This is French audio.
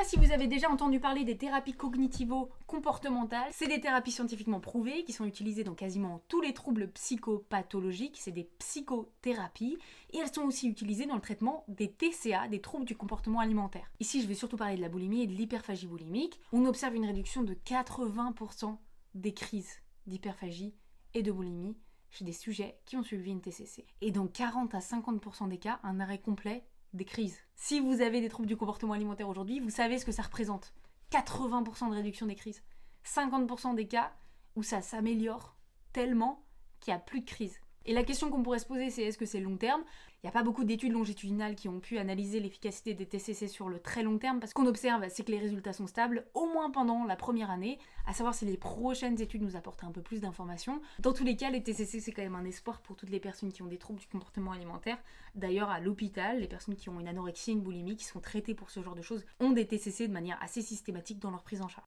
pas si vous avez déjà entendu parler des thérapies cognitivo-comportementales. C'est des thérapies scientifiquement prouvées qui sont utilisées dans quasiment tous les troubles psychopathologiques. C'est des psychothérapies et elles sont aussi utilisées dans le traitement des TCA, des troubles du comportement alimentaire. Ici, je vais surtout parler de la boulimie et de l'hyperphagie boulimique. On observe une réduction de 80% des crises d'hyperphagie et de boulimie chez des sujets qui ont suivi une TCC. Et dans 40 à 50% des cas, un arrêt complet des crises. Si vous avez des troubles du comportement alimentaire aujourd'hui, vous savez ce que ça représente. 80% de réduction des crises. 50% des cas où ça s'améliore tellement qu'il n'y a plus de crise. Et la question qu'on pourrait se poser, c'est est-ce que c'est long terme ? Il n'y a pas beaucoup d'études longitudinales qui ont pu analyser l'efficacité des TCC sur le très long terme, parce qu'on observe, c'est que les résultats sont stables, au moins pendant la première année, à savoir si les prochaines études nous apportent un peu plus d'informations. Dans tous les cas, les TCC, c'est quand même un espoir pour toutes les personnes qui ont des troubles du comportement alimentaire. D'ailleurs, à l'hôpital, les personnes qui ont une anorexie, une boulimie, qui sont traitées pour ce genre de choses, ont des TCC de manière assez systématique dans leur prise en charge.